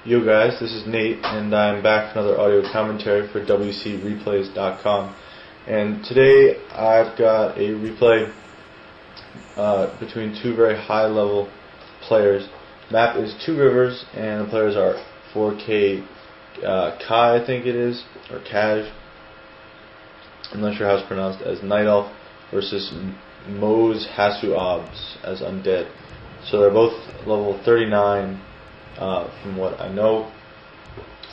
Yo guys, this is Nate, and I'm back for another audio commentary for WCReplays.com. And today I've got a replay between two very high-level players. Map is Two Rivers, and the players are 4K Kai, I think it is, or Kaj. I'm not sure how it's pronounced, as Night Elf versus Mose Hasu-Obs as Undead. So they're both level 39 from what I know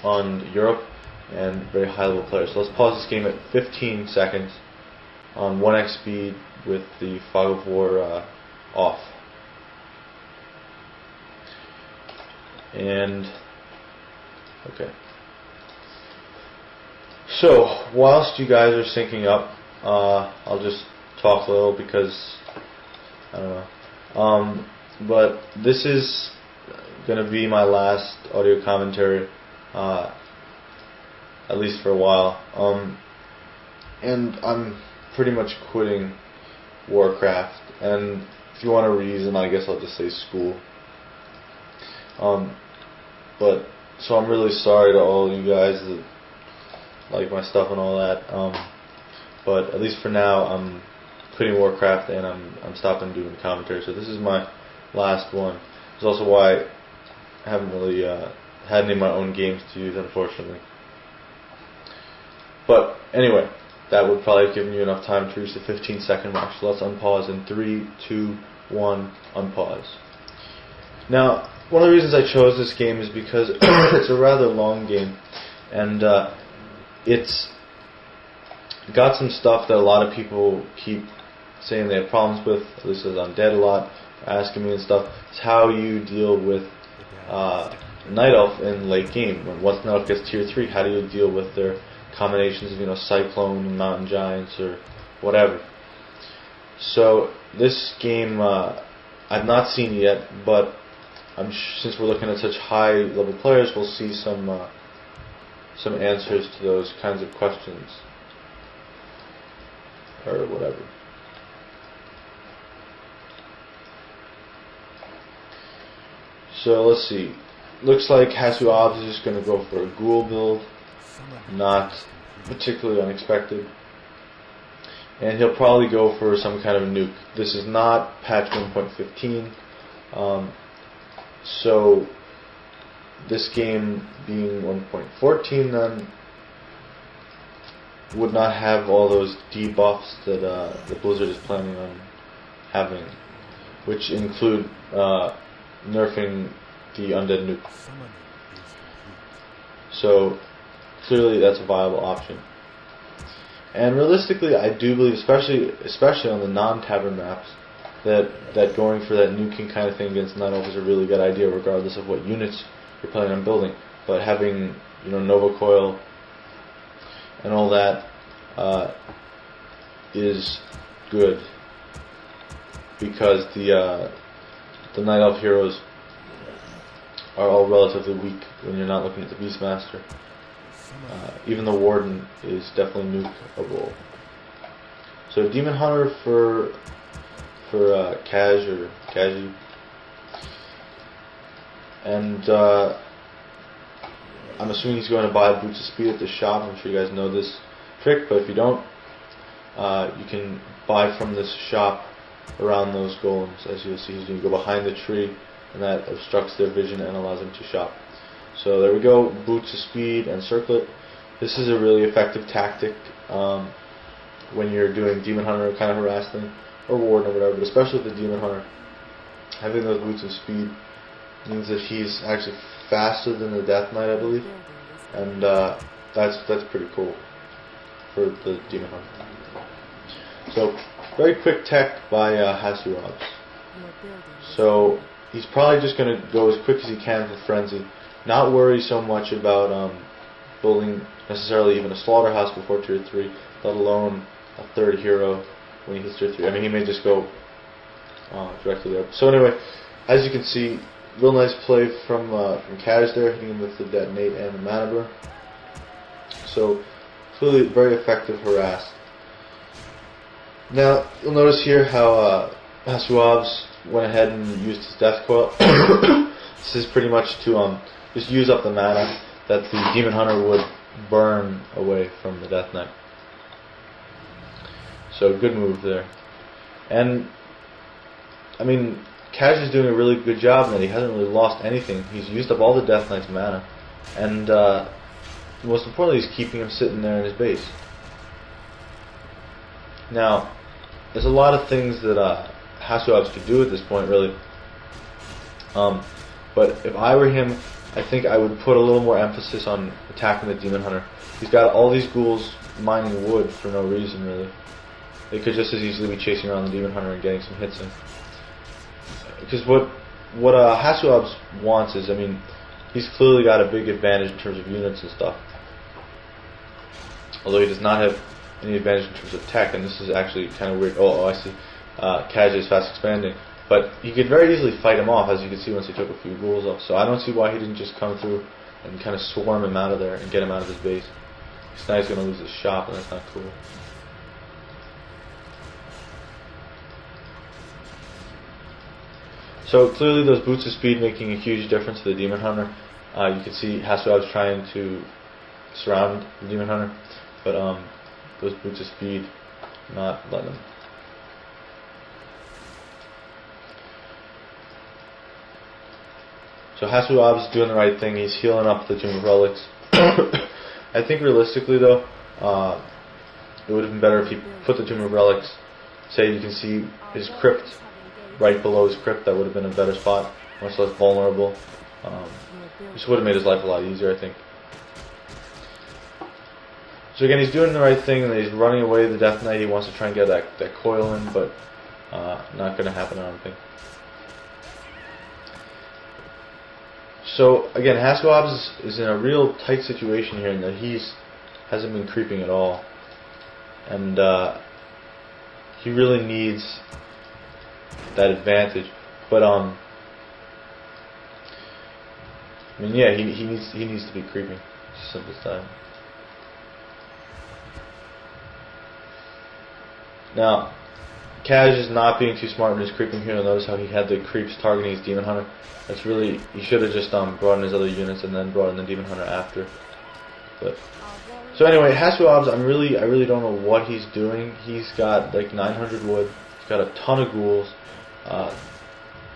on Europe, and very high level players. So let's pause this game at 15 seconds on 1x speed with the Fog of War off. And okay. So whilst you guys are syncing up, I'll just talk a little because I don't know. But this is going to be my last audio commentary, at least for a while. And I'm pretty much quitting Warcraft. And if you want a reason, I guess I'll just say school. But so I'm really sorry to all you guys that like my stuff and all that. But at least for now, I'm quitting Warcraft and I'm stopping doing commentary. So this is my last one. It's also why I haven't really had any of my own games to use, unfortunately. But anyway, that would probably have given you enough time to reach the 15-second mark. So let's unpause in 3, 2, 1, unpause. Now, one of the reasons I chose this game is because it's a rather long game, and it's got some stuff that a lot of people keep saying they have problems with, at least as Undead a lot, asking me and stuff. It's how you deal with Night Elf in late game. Once Night Elf gets tier 3, how do you deal with their combinations of, Cyclone and Mountain Giants or whatever. So this game I've not seen yet, but since we're looking at such high level players, we'll see some answers to those kinds of questions or whatever. So let's see. Looks like Hasu-Obs is just going to go for a ghoul build, not particularly unexpected. And he'll probably go for some kind of nuke. This is not patch 1.15. So this game being 1.14 then would not have all those debuffs that Blizzard is planning on having, which include nerfing the Undead nuke. So clearly that's a viable option. And realistically, I do believe, especially on the non-tavern maps, that going for that nuking kind of thing against Night Elf is a really good idea, regardless of what units you're planning on building. But having Nova Coil and all that is good, because the Night Elf heroes are all relatively weak when you're not looking at the Beastmaster. Even the Warden is definitely nukeable. So Demon Hunter for Kaj or Kaji. And I'm assuming he's going to buy Boots of Speed at the shop. I'm sure you guys know this trick, but if you don't, you can buy from this shop around those golems. As you'll see, you go behind the tree, and that obstructs their vision and allows them to shop. So there we go, Boots of Speed and Circlet. This is a really effective tactic when you're doing Demon Hunter kind of harassing, or Warden or whatever, but especially with the Demon Hunter. Having those Boots of Speed means that he's actually faster than the Death Knight, I believe, and that's pretty cool for the Demon Hunter. So very quick tech by Hasu-Obs. So he's probably just going to go as quick as he can for Frenzy, not worry so much about building necessarily even a slaughterhouse before tier 3, let alone a third hero when he hits tier 3. I mean, he may just go directly there. So anyway, as you can see, real nice play from Kaj there, hitting him with the Detonate and the Mana Burn. So clearly very effective harass. Now you'll notice here how Hasu-Obs went ahead and used his Death Coil. This is pretty much to just use up the mana that the Demon Hunter would burn away from the Death Knight. So good move there. And I mean, Cash is doing a really good job in that he hasn't really lost anything. He's used up all the Death Knight's mana, and most importantly, he's keeping him sitting there in his base. Now, there's a lot of things that Hasuabs could do at this point, really. But if I were him, I think I would put a little more emphasis on attacking the Demon Hunter. He's got all these ghouls mining wood for no reason, really. They could just as easily be chasing around the Demon Hunter and getting some hits in. Because what Hasuabs wants is, I mean, he's clearly got a big advantage in terms of units and stuff. Although he does not have any advantage in terms of tech, and this is actually kind of weird. Oh, I see. Kaj is fast expanding. But he could very easily fight him off, as you can see once he took a few ghouls off. So I don't see why he didn't just come through and kind of swarm him out of there and get him out of his base. Because now he's going to lose his shop, and that's not cool. So clearly those boots of speed making a huge difference to the Demon Hunter. You can see Hasuabs trying to surround the Demon Hunter, but those boots of speed not letting him. So Hasuabs is doing the right thing. He's healing up the Tomb of Relics. I think realistically though, it would have been better if he put the Tomb of Relics, say you can see his crypt right below his crypt. That would have been a better spot, much less vulnerable. This would have made his life a lot easier, I think. So again, he's doing the right thing, and he's running away the Death Knight. He wants to try and get that coil in, but not going to happen, I don't think. So again, Hasuabs is in a real tight situation here in that hasn't been creeping at all, and he really needs that advantage. But I mean, yeah, he needs to be creeping. It's as simple as that. Now, Kaj is not being too smart when he's creeping here. Notice how he had the creeps targeting his Demon Hunter. That's really, he should have just brought in his other units and then brought in the Demon Hunter after. But so anyway, Hasuabs, I really don't know what he's doing. He's got like 900 wood. He's got a ton of ghouls. The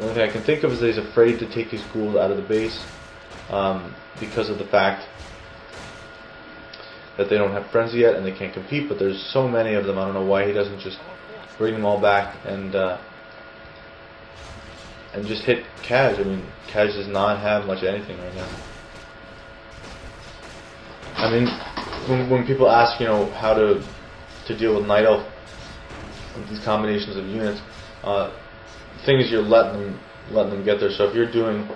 only thing I can think of is that he's afraid to take his ghouls out of the base because of the fact that they don't have frenzy yet and they can't compete. But there's so many of them. I don't know why he doesn't just bring them all back and just hit Kaj. I mean, Kaj does not have much of anything right now. I mean, when people ask, you know, how to deal with Night Elf, with these combinations of units, the thing is you're letting them get there. So if you're doing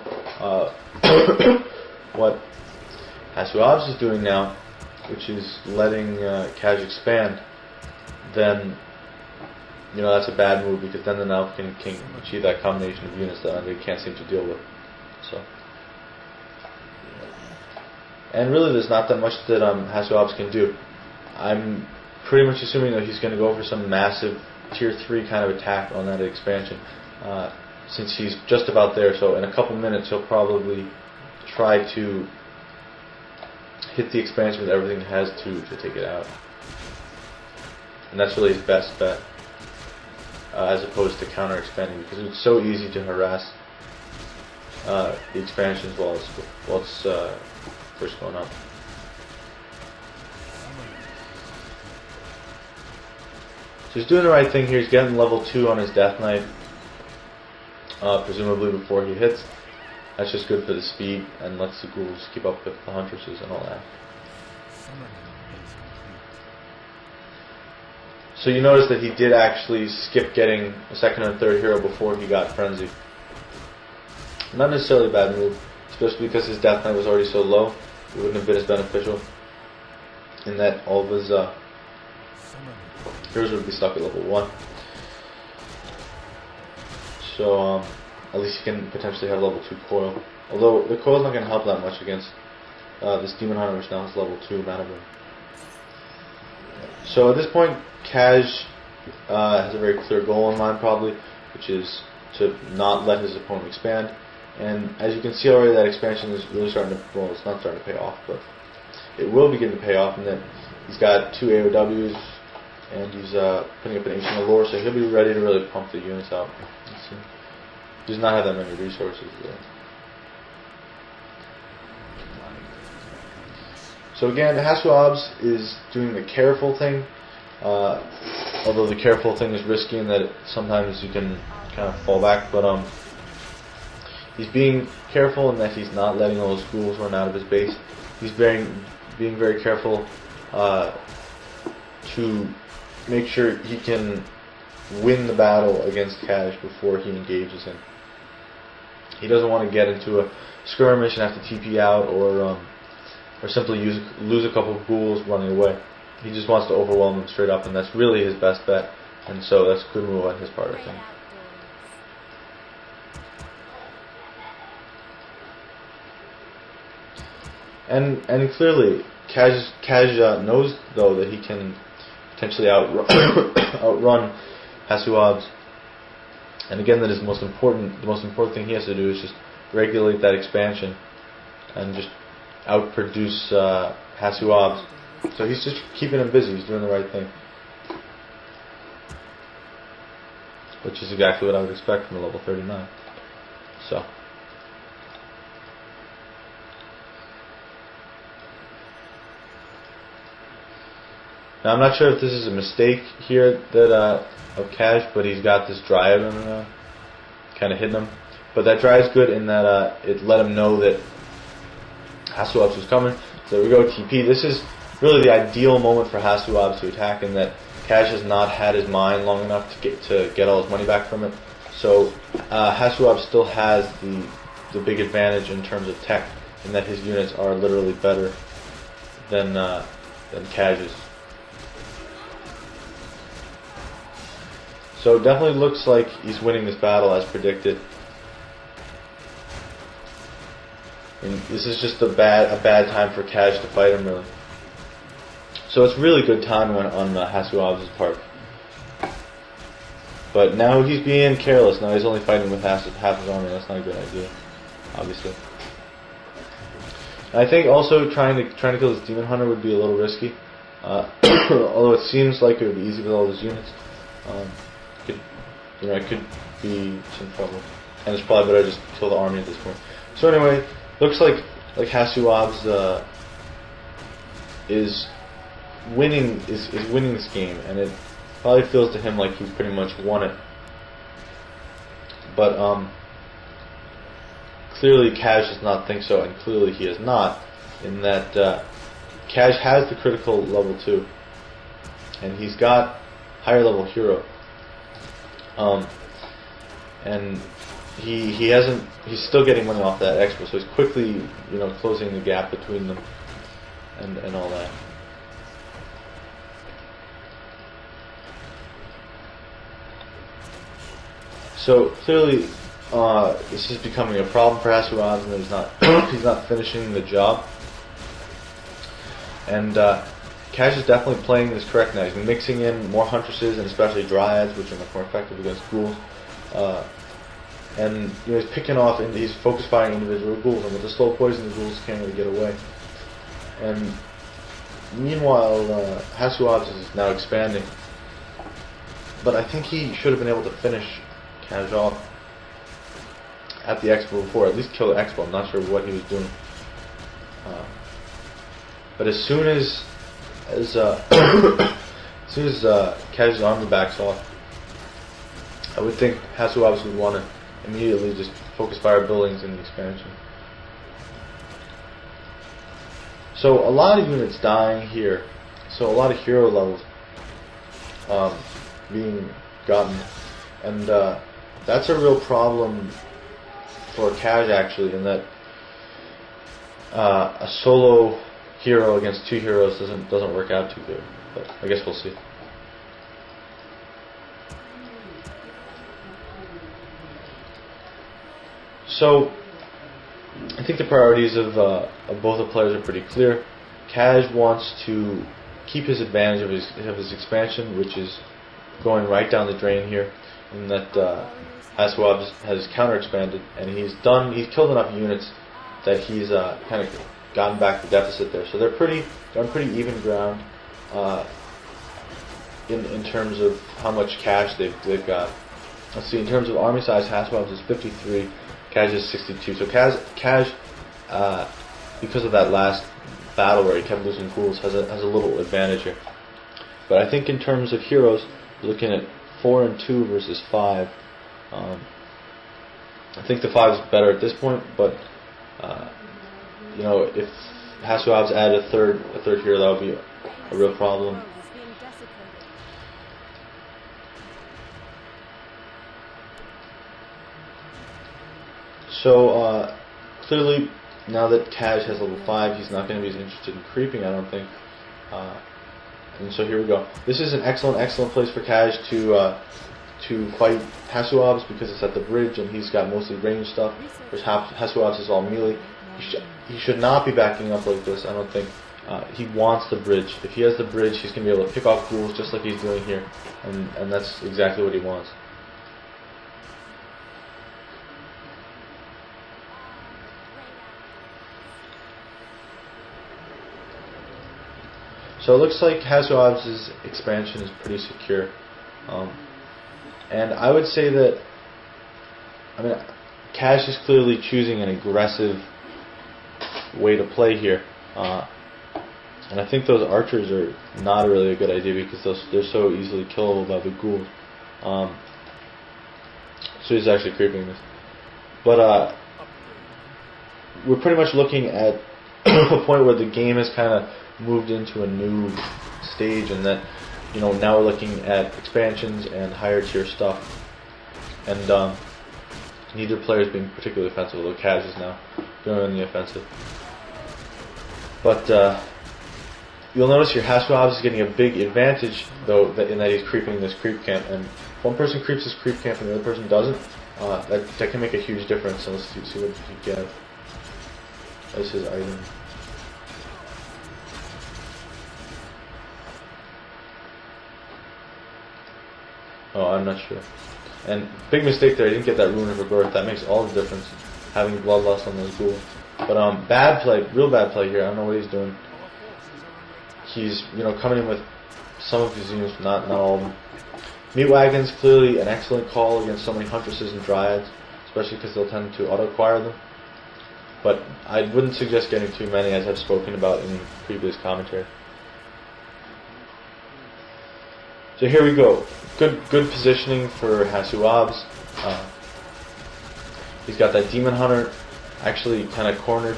what Hasuabs is doing now, which is letting Kaj expand, then you know that's a bad move, because then the Elf can achieve that combination of units that they can't seem to deal with. So, and really, there's not that much that Hasuabs can do. I'm pretty much assuming that he's going to go for some massive tier 3 kind of attack on that expansion, since he's just about there. So in a couple minutes, he'll probably try to hit the expansion with everything it has to take it out, and that's really his best bet. As opposed to counter expanding, because it's so easy to harass the expansions while it's first going up. So he's doing the right thing here. He's getting level 2 on his Death Knight, presumably before he hits. That's just good for the speed and lets the ghouls keep up with the huntresses and all that. So you notice that he did actually skip getting a second and third hero before he got Frenzy. Not necessarily a bad move, especially because his Death Knight was already so low. It wouldn't have been as beneficial in that all of his heroes would be stuck at level 1. So at least he can potentially have level 2 coil. Although the coil's not going to help that much against this Demon Hunter, which now has level 2 mana boom. So at this point, Kaj has a very clear goal in mind, probably, which is to not let his opponent expand. And as you can see already, that expansion is really starting to, well, it's not starting to pay off, but it will begin to pay off. And then he's got 2 AOWs, and he's putting up an 18 Allure, so he'll be ready to really pump the units out. He does not have that many resources really. So again, Hasuab's is doing the careful thing, although the careful thing is risky in that sometimes you can kind of fall back, but he's being careful in that he's not letting all those ghouls run out of his base. He's being very careful to make sure he can win the battle against Cash before he engages him. He doesn't want to get into a skirmish and have to TP out or simply lose a couple of ghouls running away. He just wants to overwhelm them straight up, and that's really his best bet. And so that's a good move on his part, I think. And clearly, Kaj knows though that he can potentially outrun Hasuab's. And again, that is the most important thing he has to do is just regulate that expansion and just outproduce Hasuab's. So he's just keeping him busy. He's doing the right thing, which is exactly what I would expect from a level 39. So. Now I'm not sure if this is a mistake here that of Cash, but he's got this Dryad kind of hidden him. But that Dryad's good in that it let him know that Hasuab's was coming. So there we go, TP. This is really the ideal moment for Hasuab's to attack, in that Cash has not had his mine long enough to get all his money back from it. So Hasuab still has the big advantage in terms of tech, in that his units are literally better than Cash's. So it definitely looks like he's winning this battle as predicted. And this is just a bad time for Cash to fight him, really. So it's really good timing on Hasuab's part. But now he's being careless. Now he's only fighting with half his army. That's not a good idea, obviously. And I think also trying to kill this Demon Hunter would be a little risky. Although it seems like it would be easy with all those units. It could be some trouble, and it's probably better to just kill the army at this point. So anyway, looks like Hasuab's is winning this game, and it probably feels to him like he's pretty much won it. But clearly Cash does not think so, and clearly he is not, in that Cash has the critical level 2, and he's got higher level hero. And he's still getting money off that expo, so he's quickly, closing the gap between them and all that. So clearly, this is becoming a problem for Hasuab, and he's not finishing the job. And Cash is definitely playing this correct now. He's been mixing in more Huntresses and especially Dryads, which are much more effective against ghouls. And he's picking off, and he's focus firing individual ghouls, and with the slow poison, the ghouls can't really get away. And meanwhile, Hasuab's is now expanding. But I think he should have been able to finish Cash off at the expo before, at least kill the expo. I'm not sure what he was doing. But as soon as Cash's army backs off, I would think Hasuab's would want to immediately just focus fire buildings in the expansion. So a lot of units dying here. So a lot of hero levels being gotten, and that's a real problem for Cash actually, in that a solo hero against 2 heroes doesn't work out too good. But I guess we'll see. So I think the priorities of both the players are pretty clear. Cash wants to keep his advantage of his expansion, which is going right down the drain here. in that Haswab has counter expanded, and he's killed enough units that he's kind of gotten back the deficit there. So they're on pretty even ground in terms of how much cash they've got. Let's see, in terms of army size, Haswab's is 53, Kaj is 62. So Kaj, because of that last battle where he kept losing ghouls, has a little advantage here. But I think in terms of heroes, we're looking at 4 and 2 versus 5. I think the 5 is better at this point, but you know, if Haswab's add a third hero, that would be a real problem. So clearly, now that Kaj has level 5, he's not going to be as interested in creeping, I don't think. And so here we go. This is an excellent place for Kaj to fight Haswab's, because it's at the bridge and he's got mostly ranged stuff. Whereas Haswab's is all melee. He should not be backing up like this, I don't think. He wants the bridge. If he has the bridge, he's going to be able to pick off ghouls just like he's doing here, and that's exactly what he wants. So it looks like Haswab's expansion is pretty secure. And I would say that, I mean, Kaj is clearly choosing an aggressive way to play here. And I think those archers are not really a good idea, because they're so easily killable by the ghouls. So he's actually creeping this. But we're pretty much looking at a point where the game has kind of moved into a new stage, and that, you know, now we're looking at expansions and higher tier stuff, and neither player is being particularly offensive, although Kaj is now going on the offensive. But you'll notice here Haswab's is getting a big advantage, though, in that he's creeping this creep camp, and if one person creeps this creep camp and the other person doesn't, that can make a huge difference. So let's see what you get as his item. Oh, I'm not sure. And big mistake there, I didn't get that Rune of Rebirth. That makes all the difference, having Bloodlust on those ghouls. But bad play, real bad play here. I don't know what he's doing. He's, you know, coming in with some of his units, not all of them. Meat Wagons, clearly an excellent call against so many Huntresses and Dryads, especially because they'll tend to auto-acquire them. But I wouldn't suggest getting too many, as I've spoken about in previous commentary. So here we go. Good positioning for Haswab's. He's got that Demon Hunter actually kind of cornered,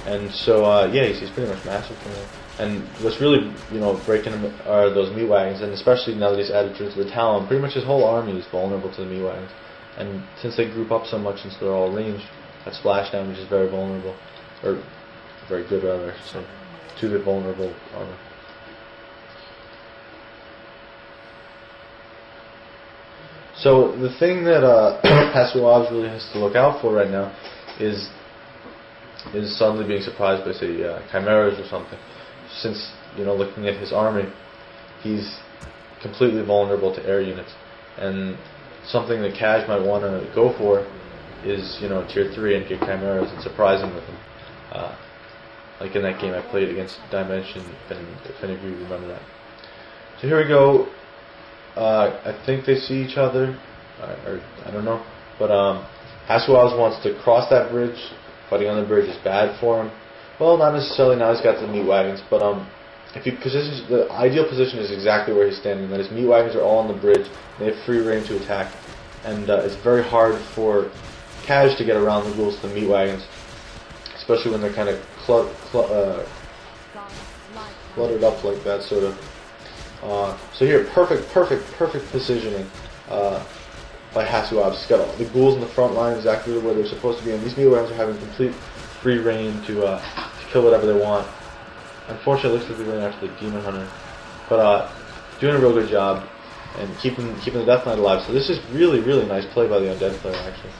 and so yeah, he's pretty much massacring him. And what's really, you know, breaking him are those meat wagons, and especially now that he's added to the Talon, pretty much his whole army is vulnerable to the meat wagons. And since they group up so much, since they're all ranged, that splash damage is very vulnerable, or very good rather, I should say, to the vulnerable armor. So the thing that Haswab's really has to look out for right now is suddenly being surprised by, say, chimeras or something. Since, you know, looking at his army, he's completely vulnerable to air units, and something that Kaj might want to go for is, you know, tier 3 and get chimeras and surprise him with them. Like in that game I played against Dimension, if any of you remember that. So here we go. I think they see each other, or I don't know, but Haswab's wants to cross that bridge. Fighting on the bridge is bad for him. Well, not necessarily. Now he's got the meat wagons, but if he positions, the ideal position is exactly where he's standing. That his meat wagons are all on the bridge. They have free reign to attack, and it's very hard for Kaj to get around the ghouls to the meat wagons, especially when they're kind of cluttered up like that, sort of. So here, perfect positioning by Haswab. He's got all the ghouls in the front line, exactly where they're supposed to be, and these meat wagons are having complete free reign to kill whatever they want. Unfortunately, it looks like they're going after the Demon Hunter, but doing a real good job and keeping the Death Knight alive. So this is really nice play by the Undead player, actually.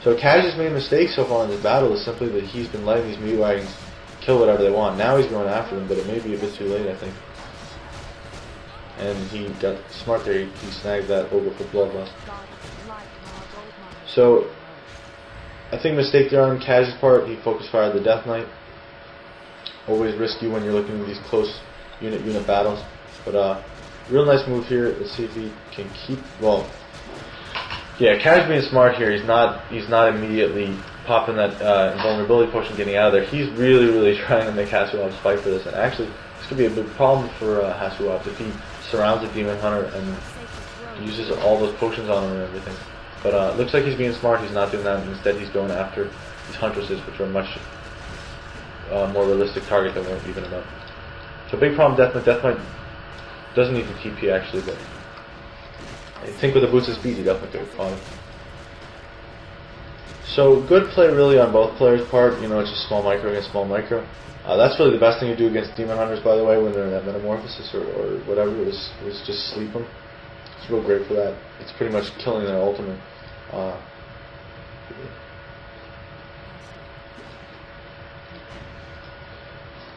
So Kaj's main mistake so far in this battle is simply that he's been letting these meat wagons kill whatever they want. Now he's going after them, but it may be a bit too late, I think. and he got smart there. He snagged that ogre for bloodlust. So I think mistake there on Kaj's part. He focus fired the Death Knight. Always risky when you're looking at these close unit battles. But real nice move here. Let's see if he can keep. Well, yeah, Kaj being smart here. He's not immediately popping that invulnerability potion, getting out of there. He's really trying to make Hasuab's fight for this. And actually, this could be a big problem for Hasuab if he surrounds the Demon Hunter and uses all those potions on him and everything. But looks like he's being smart. He's not doing that. Instead, he's going after these Huntresses, which are much more realistic target than we're even about. So big problem, Death Knight doesn't need to TP actually, but I think with the boost of speed, he definitely could have caught him. So good play really on both players' part. You know, it's just small micro against small micro. That's really the best thing to do against Demon Hunters, by the way, when they're in that Metamorphosis or whatever, is just sleep them. It's real great for that. It's pretty much killing their ultimate.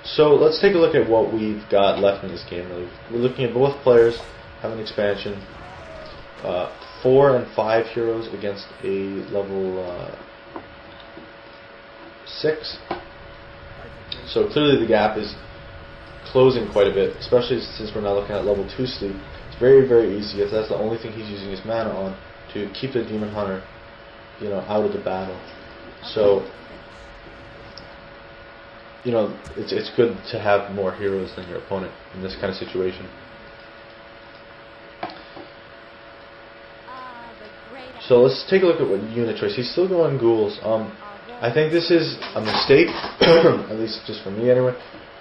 So let's take a look at what we've got left in this game. Really. We're looking at both players have an expansion. 4 and 5 heroes against a level 6. So clearly the gap is closing quite a bit, especially since we're now looking at level 2 sleep. It's very easy, if that's the only thing he's using his mana on, to keep the Demon Hunter, you know, out of the battle. So, you know, it's good to have more heroes than your opponent in this kind of situation. So let's take a look at what unit choice. He's still going ghouls. I think this is a mistake, at least just for me anyway.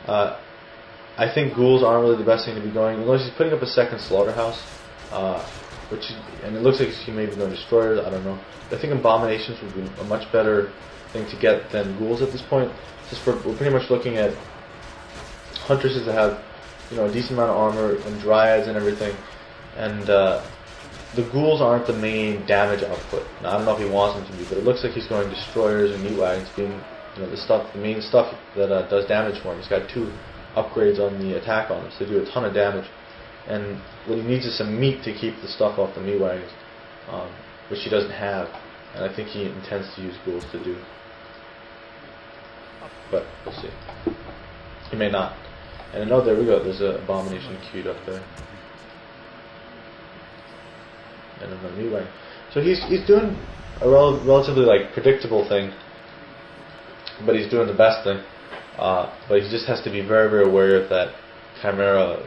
I think ghouls aren't really the best thing to be going, unless he's putting up a second slaughterhouse, and it looks like he may be going destroyers. I don't know. I think abominations would be a much better thing to get than ghouls at this point. Just we're pretty much looking at huntresses that have, you know, a decent amount of armor and dryads and everything, and the ghouls aren't the main damage output. Now, I don't know if he wants them to be, but it looks like he's going destroyers and meat wagons being, you know, the main stuff that does damage for him. He's got 2 upgrades on the attack on them, so they do a ton of damage. And what he needs is some meat to keep the stuff off the meat wagons, which he doesn't have, and I think he intends to use ghouls to do. But we'll see. He may not. And oh, there we go. There's an abomination queued up there. And another meat wagon. So he's doing a relatively like predictable thing, but he's doing the best thing. But he just has to be very aware of that Chimera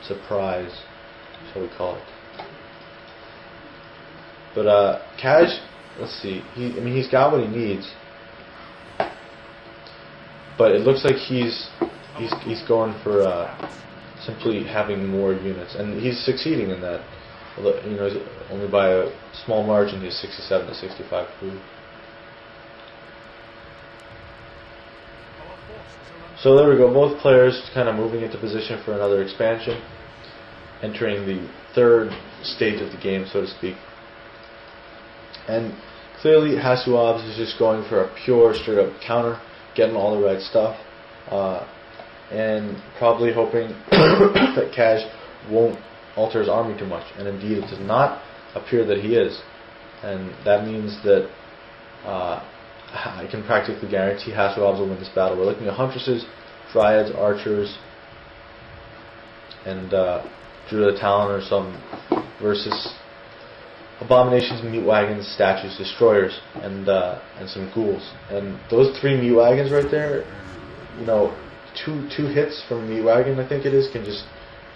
surprise, shall we call it. But Kaj, let's see. He's got what he needs, but it looks like he's going for simply having more units, and he's succeeding in that. You know, only by a small margin. He's 67 to 65 food. So there we go. Both players kind of moving into position for another expansion, entering the 3rd stage of the game, so to speak. And clearly, Hasuab's is just going for a pure, straight-up counter, getting all the right stuff, and probably hoping that Kaj won't alter his army too much. And indeed, it does not appear that he is. And that means that I can practically guarantee Hasuab's will win this battle. We're looking at Huntresses, Dryads, Archers, and Druid of Talon or some, versus Abominations, Meat Wagons, Statues, Destroyers, and some Ghouls. And those 3 Meat Wagons right there, you know, two hits from Meat Wagon, I think it is, can just,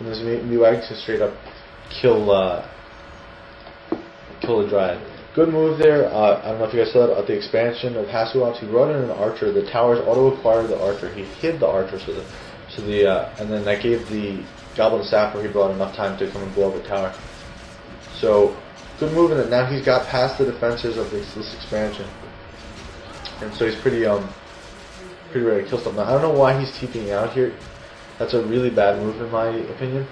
and this Meat Wagon can straight up kill a Dryad. Good move there. I don't know if you guys saw that at the expansion of Hasuab's. He brought in an archer. The towers auto-acquired the archer. He hid the archer, and then that gave the Goblin Sapper he brought enough time to come and blow up the tower. So good move in that. Now he's got past the defenses of this expansion, and so he's pretty ready to kill stuff. Now I don't know why he's TPing out here. That's a really bad move in my opinion.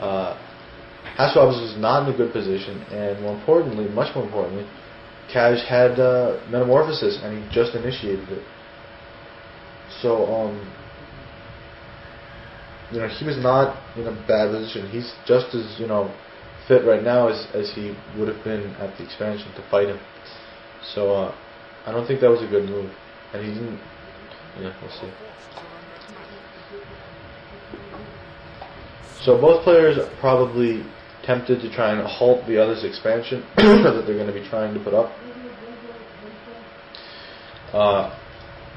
Hasuab's is not in a good position, and more importantly, much more importantly, Kaj had Metamorphosis, and he just initiated it. So, you know, he was not in a bad position. He's just as, you know, fit right now as he would have been at the expansion to fight him. So I don't think that was a good move, and he didn't. Yeah, we'll see. So both players are probably tempted to try and halt the other's expansion that they're going to be trying to put up.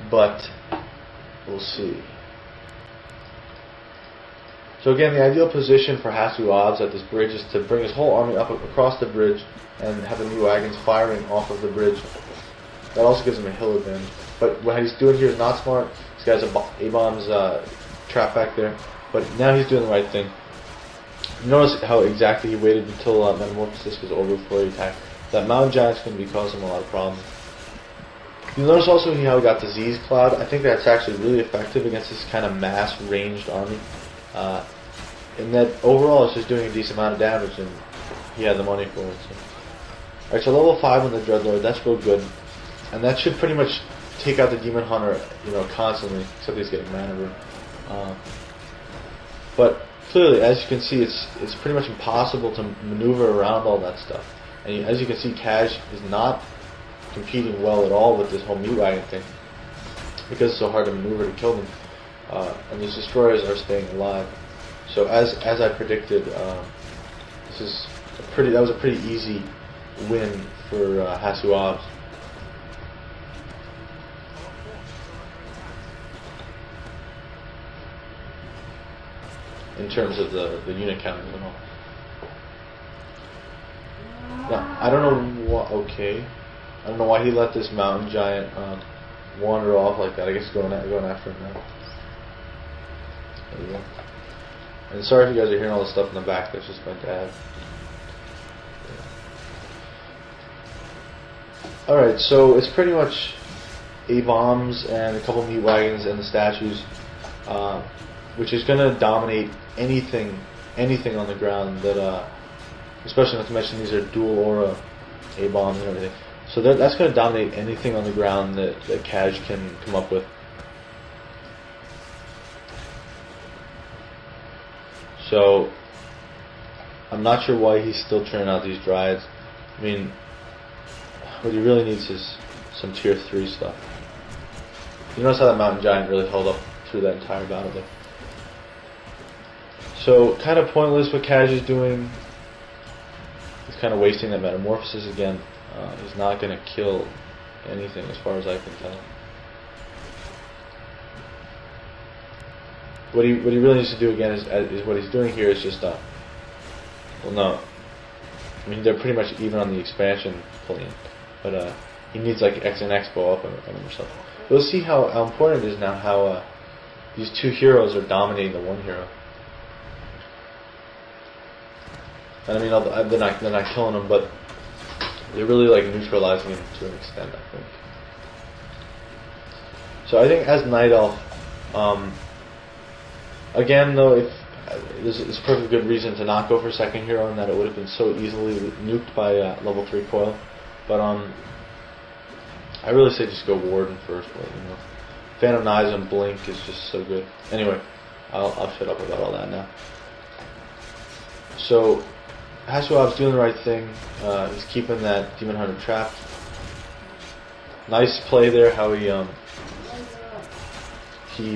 But we'll see. So again, the ideal position for Hasuabs at this bridge is to bring his whole army up across the bridge and have the meat wagons firing off of the bridge. That also gives him a hill advantage. But what he's doing here is not smart. This guy's A-bombs trap back there. But now he's doing the right thing. Notice how exactly he waited until Metamorphosis was over before he attacked. That Mountain Giant's going to be causing him a lot of problems. You'll notice also how he got Disease Cloud. I think that's actually really effective against this kind of mass ranged army. In that overall it's just doing a decent amount of damage, and he had the money for it. So. Alright, so level 5 on the Dreadlord, that's real good. And that should pretty much take out the Demon Hunter, you know, constantly, except he's getting mana room. But clearly, as you can see, it's pretty much impossible to maneuver around all that stuff. And as you can see, Cash is not competing well at all with this whole meat wagon thing, because it's so hard to maneuver to kill them. And these destroyers are staying alive. So as I predicted, that was a pretty easy win for Hasuabs. In terms of the unit counters and all. Now, I don't know what. Okay, I don't know why he let this Mountain Giant wander off like that. I guess going after him now. There we go. And sorry if you guys are hearing all this stuff in the back. That's just my dad. Yeah. All right, so it's pretty much A-bombs and a couple meat wagons and the statues, which is going to dominate anything on the ground that, especially not to mention these are dual aura A-bombs and everything. So that's going to dominate anything on the ground that Kaj can come up with. So I'm not sure why he's still churning out these Dryads. I mean, what he really needs is some tier 3 stuff. You notice how that Mountain Giant really held up through that entire battle there. So, kind of pointless what Kaj is doing. He's kind of wasting that Metamorphosis again. He's not going to kill anything as far as I can tell. What he really needs to do again is what he's doing here is just well, no. I mean, they're pretty much even on the expansion plane, but he needs like X and Expo up on him or something. We'll see how important it is now how these two heroes are dominating the one hero. And I mean, they're not killing him, but they're really like neutralizing him to an extent, I think. So I think as Night Elf, again though, if there's a perfect good reason to not go for second hero, and that it would have been so easily nuked by level 3 coil. But I really say just go Warden first. But, you know, Phantom Knives and Blink is just so good. Anyway, I'll shut up about all that now. So Hasuab's doing the right thing. He's keeping that Demon Hunter trapped. Nice play there. How he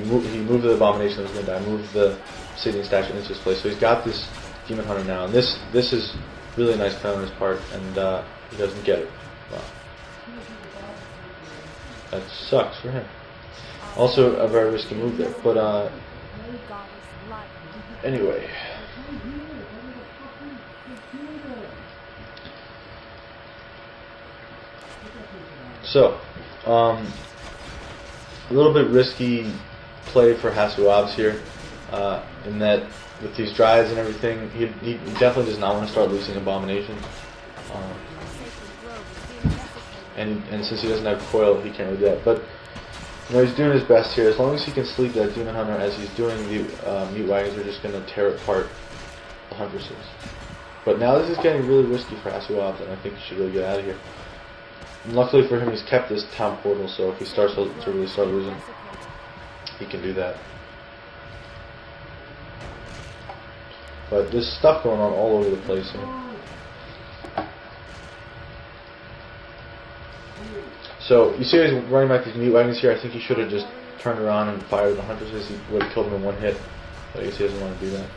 moved the Abomination that was going to die. Moved the Obsidian Statue into his place. So he's got this Demon Hunter now, and this is really a nice play on his part, and he doesn't get it. Wow. That sucks for him. Also a very risky move there, but anyway. So, a little bit risky play for Hasuabs here, in that with these Dryads and everything, he definitely does not want to start losing Abomination. And since he doesn't have coil, he can't really do that. But you know, he's doing his best here. As long as he can sleep that Demon Hunter as he's doing, the meat wagons are just going to tear apart the Huntresses. But now this is getting really risky for Hasuabs, and I think he should really get out of here. And luckily for him, he's kept this town portal, so if he starts to really start losing, he can do that. But there's stuff going on all over the place here. So you see he's running back these meat wagons here. I think he should have just turned around and fired the hunters because he would have killed him in one hit. But I guess he doesn't want to do that.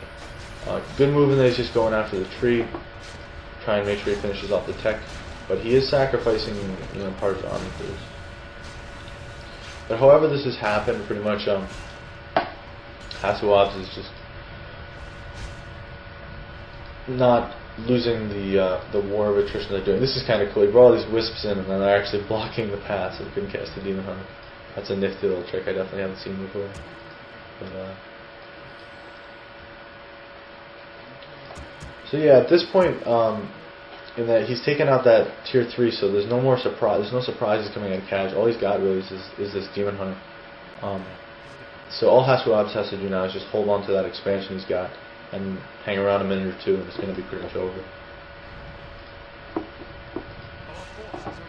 Good move in that he's just going after the tree, trying to make sure he finishes off the tech. But he is sacrificing, part of his army for this. But however this has happened, pretty much Hasuabs is just not losing the war of attrition they're doing. This is kind of cool. You brought all these wisps in, and then they're actually blocking the path, so you couldn't cast the Demon Hunter. That's a nifty little trick I definitely haven't seen before. But, so yeah, at this point, in that he's taken out that tier 3, so there's no more surprise. There's no surprises coming out of Kaj. All he's got really is this Demon Hunter. So all Hasuabs has to do now is just hold on to that expansion he's got and hang around a minute or two, and it's going to be pretty much over.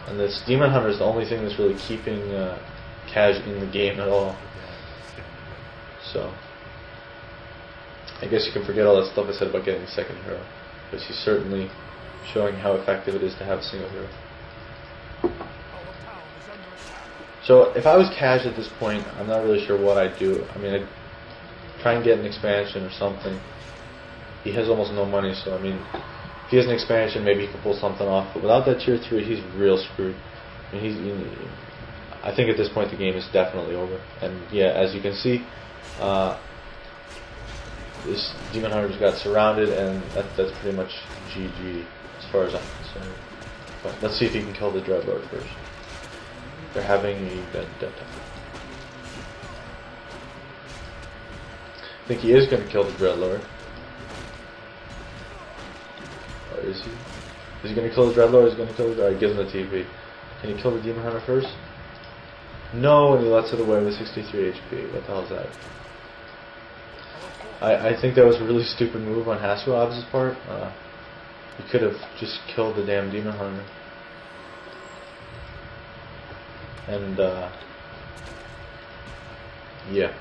And this Demon Hunter is the only thing that's really keeping Kaj in the game at all. So I guess you can forget all that stuff I said about getting a second hero, because he's certainly showing how effective it is to have a single hero. So if I was Kaj at this point, I'm not really sure what I'd do. I mean, I'd try and get an expansion or something. He has almost no money, so I mean, if he has an expansion, maybe he can pull something off. But without that tier 3, he's real screwed. I mean, I think at this point the game is definitely over. And yeah, as you can see, this Demon Hunter just got surrounded, and that's pretty much GG as far as I'm concerned. But let's see if he can kill the Dreadlord first. They're having a vendetta. I think he is going to kill the Dreadlord. Or is he? Is he going to kill the Dreadlord? Is he going to kill the... Alright, gives him the TP. Can he kill the Demon Hunter first? No, and he lets it away with 63 HP. What the hell is that? I think that was a really stupid move on Hasuab's part. He could have just killed the damn Demon Hunter. And, yeah.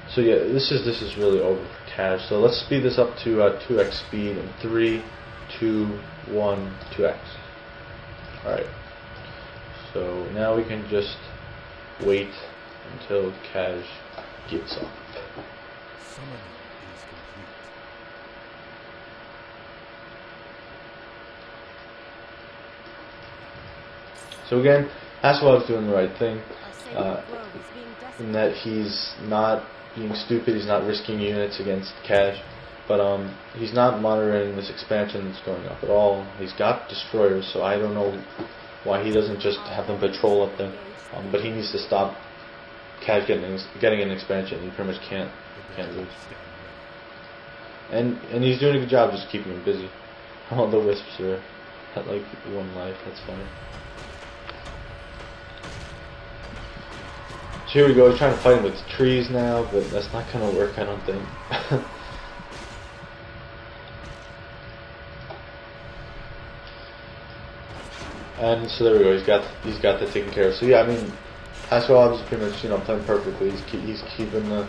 So yeah, this is really over for Kaj. So let's speed this up to 2x speed in 3, 2, 1, 2x. Alright. So now we can just wait until Kaj gets up. So again, Hasuab's doing the right thing, in that he's not being stupid, he's not risking units against Kaj, but he's not monitoring this expansion that's going up at all. He's got destroyers, so I don't know why he doesn't just have them patrol up there, but he needs to stop Kaj getting an expansion. He pretty much can't lose. And he's doing a good job just keeping him busy. All the wisps are at like 1 life, that's funny. So here we go, he's trying to fight him with trees now, but that's not going to work, I don't think. And so there we go, he's got that taken care of. So yeah, I mean, Hasuab is pretty much, playing perfectly. He's keeping the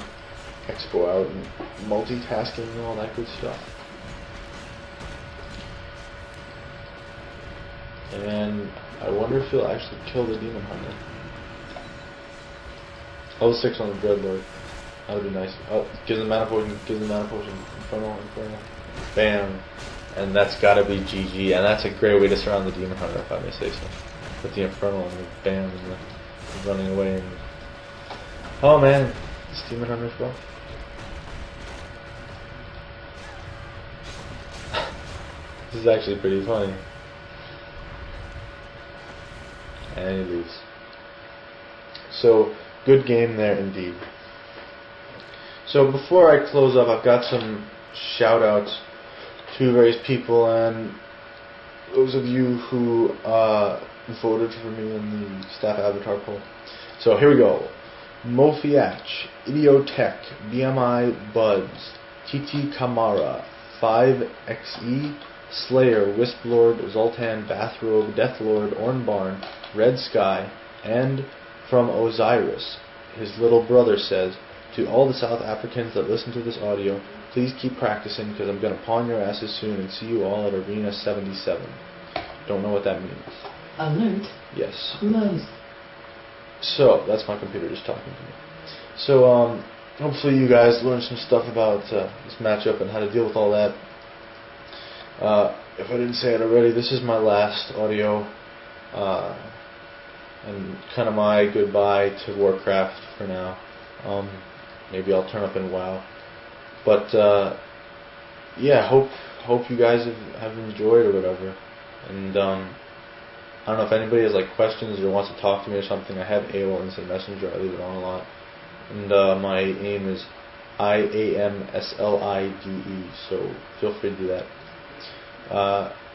Expo out and multitasking and all that good stuff. And I wonder if he'll actually kill the Demon Hunter. Level 6 on the Dreadlord. That would be nice. Oh, gives him mana potion, Infernal. Bam. And that's gotta be GG, and that's a great way to surround the Demon Hunter, if I may say so. With the Infernal and the bam and the running away and... Oh man, this Demon Hunter's well. This is actually pretty funny. And he leaves. So, good game there indeed. So before I close up, I've got some shout outs to various people and those of you who voted for me in the staff avatar poll. So here we go. Mofiach, Idiotech, BMI Buds, TT Kamara, 5XE, Slayer, Wisplord, Zoltan, Bathrobe, Deathlord, Ornbarn, Red Sky, and from Osiris, his little brother says, to all the South Africans that listen to this audio, please keep practicing because I'm going to pawn your asses soon and see you all at Arena 77. Don't know what that means. Alert? Yes. Closed. So, that's my computer just talking to me. So, hopefully you guys learned some stuff about this matchup and how to deal with all that. If I didn't say it already, this is my last audio and kind of my goodbye to Warcraft for now. Maybe I'll turn up in WoW. But yeah, hope you guys have enjoyed or whatever. And I don't know if anybody has like questions or wants to talk to me or something. I have AOL Instant Messenger. I leave it on a lot. And my name is IAMSLIDE. So feel free to do that.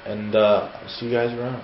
And I'll see you guys around.